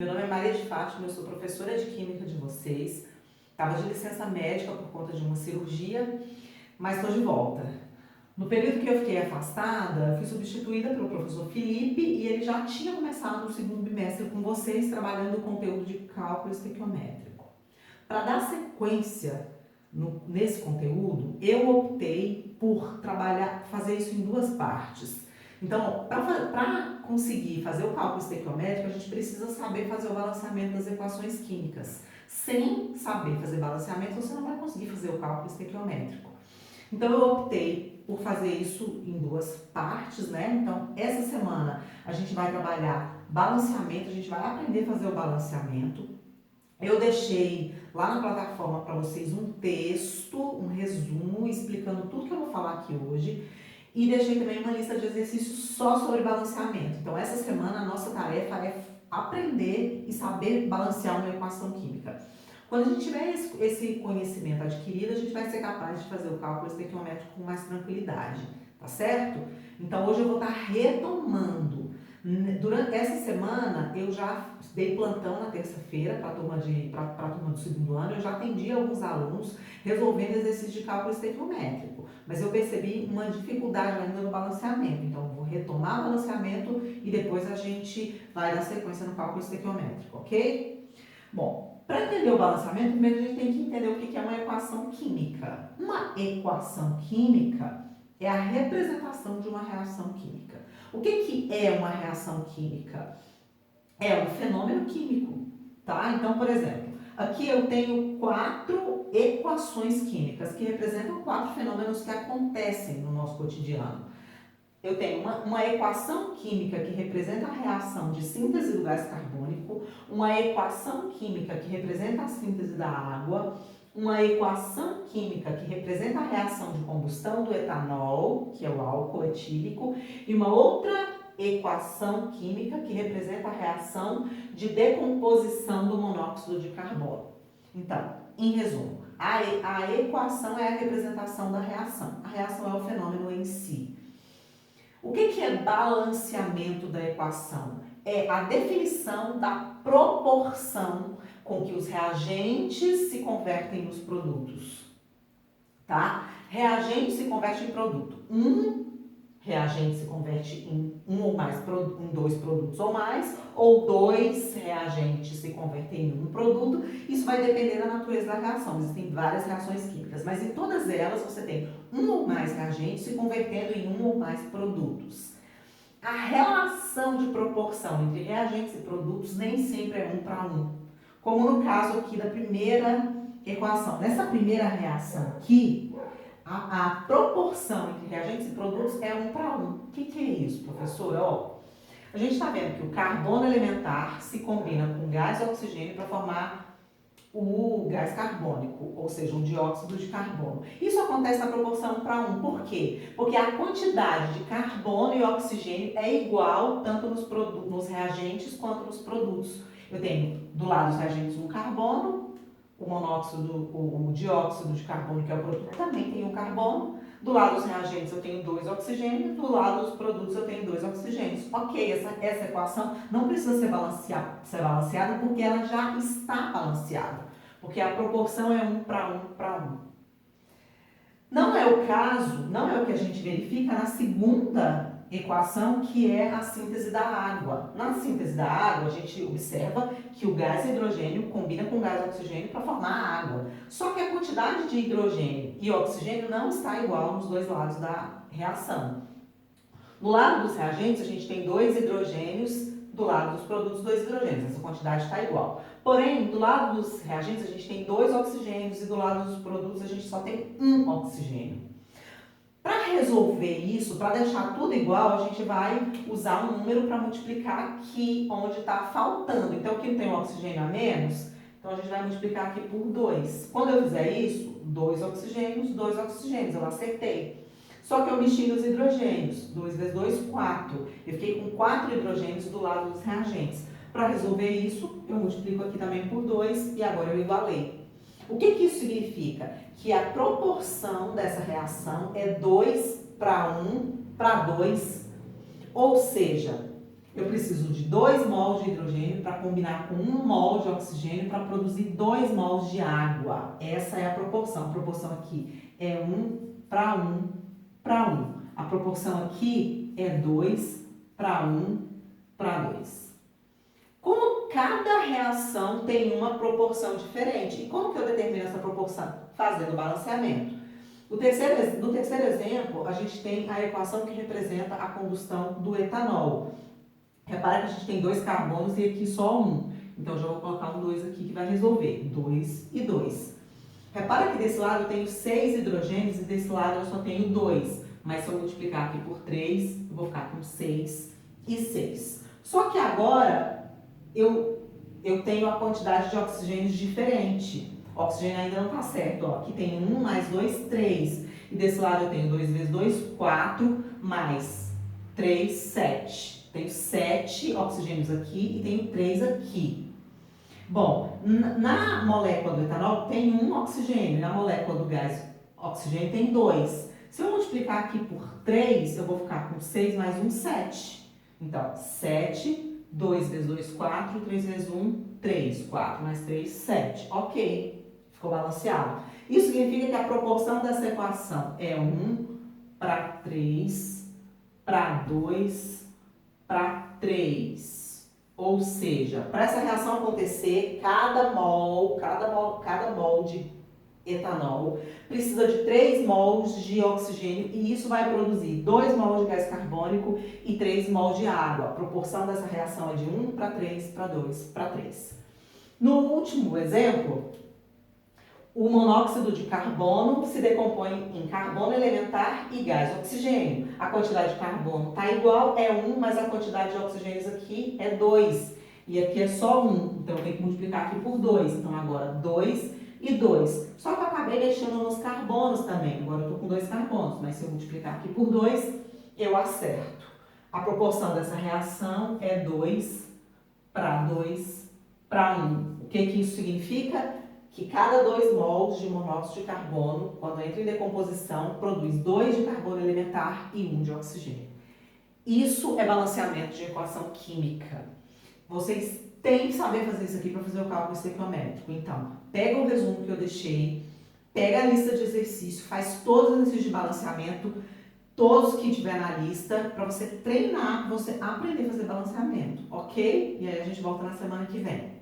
Meu nome é Maria de Fátima, eu sou professora de Química de vocês. Estava de licença médica por conta de uma cirurgia, mas estou de volta. No período que eu fiquei afastada, fui substituída pelo professor Felipe e ele já tinha começado o segundo bimestre com vocês, trabalhando o conteúdo de cálculo estequiométrico. Para dar sequência nesse conteúdo, eu optei por fazer isso em duas partes. Então, para conseguir fazer o cálculo estequiométrico, a gente precisa saber fazer o balanceamento das equações químicas. Sem saber fazer balanceamento, você não vai conseguir fazer o cálculo estequiométrico. Então, eu optei por fazer isso em duas partes, né? Então, essa semana a gente vai trabalhar balanceamento, a gente vai aprender a fazer o balanceamento. Eu deixei lá na plataforma para vocês um texto, um resumo, explicando tudo que eu vou falar aqui hoje. E deixei também uma lista de exercícios só sobre balanceamento. Então, essa semana a nossa tarefa é aprender e saber balancear uma equação química. Quando a gente tiver esse conhecimento adquirido, a gente vai ser capaz de fazer o cálculo estequiométrico com mais tranquilidade, tá certo? Então, hoje eu vou estar retomando. Durante essa semana, eu já dei plantão na terça-feira para a turma do segundo ano, eu já atendi alguns alunos resolvendo exercícios de cálculo estequiométrico, mas eu percebi uma dificuldade ainda no balanceamento, então eu vou retomar o balanceamento e depois a gente vai dar sequência no cálculo estequiométrico, ok? Bom, para entender o balanceamento, primeiro a gente tem que entender o que é uma equação química. Uma equação química é a representação de uma reação química. O que é uma reação química? É um fenômeno químico, tá? Então, por exemplo, aqui eu tenho 4 equações químicas que representam 4 fenômenos que acontecem no nosso cotidiano. Eu tenho uma equação química que representa a reação de síntese do gás carbônico, uma equação química que representa a síntese da água, uma equação química que representa a reação de combustão do etanol, que é o álcool etílico, e uma outra equação química que representa a reação de decomposição do monóxido de carbono. Então, em resumo, a equação é a representação da reação. A reação é o fenômeno em si. O que é balanceamento da equação? É a definição da proporção com que os reagentes se convertem nos produtos, tá? Reagente se converte em produto. Um reagente se converte em dois produtos ou mais, ou 2 reagentes se convertem em um produto. Isso vai depender da natureza da reação. Existem várias reações químicas, mas em todas elas você tem um ou mais reagentes se convertendo em um ou mais produtos. A relação de proporção entre reagentes e produtos nem sempre é 1 para 1, como no caso aqui da primeira equação. Nessa primeira reação aqui, a proporção entre reagentes e produtos é 1 para 1. O que é isso, professora? A gente está vendo que o carbono elementar se combina com gás e oxigênio para formar o gás carbônico, ou seja, o dióxido de carbono. Isso acontece na proporção 1 para 1. Por quê? Porque a quantidade de carbono e oxigênio é igual tanto nos reagentes quanto nos produtos. Eu tenho do lado dos reagentes um carbono, o dióxido de carbono, que é o produto, também tem um carbono. Do lado dos reagentes eu tenho 2 oxigênios, do lado dos produtos eu tenho 2 oxigênios. Ok, essa equação não precisa ser balanceada porque ela já está balanceada, porque a proporção é 1 para 1 para 1. Não é o caso, não é o que a gente verifica na segunda equação, que é a síntese da água. Na síntese da água, a gente observa que o gás hidrogênio combina com o gás oxigênio para formar a água. Só que a quantidade de hidrogênio e oxigênio não está igual nos dois lados da reação. No lado dos reagentes, a gente tem 2 hidrogênios, do lado dos produtos 2 hidrogênios, essa quantidade está igual. Porém, do lado dos reagentes, a gente tem 2 oxigênios e do lado dos produtos a gente só tem 1 oxigênio. Para resolver isso, para deixar tudo igual, a gente vai usar um número para multiplicar aqui onde está faltando. Então, aqui tem um oxigênio a menos, então a gente vai multiplicar aqui por 2. Quando eu fizer isso, 2 oxigênios, eu acertei. Só que eu mexi nos hidrogênios, 2 vezes 2, 4. Eu fiquei com 4 hidrogênios do lado dos reagentes. Para resolver isso, eu multiplico aqui também por 2 e agora eu igualei. O que isso significa? Que a proporção dessa reação é 2 para 1 para 2, ou seja, Eu preciso de 2 mols de hidrogênio para combinar com 1 mol de oxigênio para produzir 2 mols de água. Essa é a proporção. A proporção aqui é 1 para 1 para 1. A proporção aqui é 2 para 1 para 2. Como cada reação tem uma proporção diferente, e como que eu determino essa proporção? Fazendo o balanceamento. No terceiro exemplo, a gente tem a equação que representa a combustão do etanol. Repara que a gente tem 2 carbonos e aqui só 1. Então, eu já vou colocar um 2 aqui que vai resolver. 2 e 2. Repara que desse lado eu tenho 6 hidrogênios e desse lado eu só tenho 2. Mas se eu multiplicar aqui por 3, eu vou ficar com 6 e 6. Só que agora eu tenho a quantidade de oxigênios diferente. O oxigênio ainda não está certo. Ó. Aqui tem 1 mais 2, 3. E desse lado eu tenho 2 vezes 2, 4, mais 3, 7. Tenho 7 oxigênios aqui e tenho 3 aqui. Bom, na molécula do etanol tem 1 oxigênio, na molécula do gás oxigênio tem 2. Se eu multiplicar aqui por 3, eu vou ficar com 6 mais 1, 7. Então, 7, 2 vezes 2, 4, 3 vezes 1, 3. 4 mais 3, 7. Ok, ficou balanceado. Isso significa que a proporção dessa equação é 1 para 3 para 2 para 3. Ou seja, para essa reação acontecer, cada mol de etanol precisa de 3 mols de oxigênio e isso vai produzir 2 mols de gás carbônico e 3 mols de água. A proporção dessa reação é de 1 para 3 para 2 para 3. No último exemplo, o monóxido de carbono se decompõe em carbono elementar e gás oxigênio. A quantidade de carbono está igual, é 1, mas a quantidade de oxigênios aqui é 2. E aqui é só 1, então eu tenho que multiplicar aqui por 2. Então agora 2 e 2. Só que eu acabei mexendo nos carbonos também. Agora eu estou com 2 carbonos, mas se eu multiplicar aqui por 2, eu acerto. A proporção dessa reação é 2 para 2 para 1. O que isso significa? Que cada 2 mols de monóxido de carbono, quando entra em decomposição, produz 2 de carbono elementar e 1 de oxigênio. Isso é balanceamento de equação química. Vocês têm que saber fazer isso aqui para fazer o cálculo estequiométrico. Então, pega o resumo que eu deixei, pega a lista de exercício, faz todos os exercícios de balanceamento, todos que tiver na lista, para você treinar, você aprender a fazer balanceamento, ok? E aí a gente volta na semana que vem.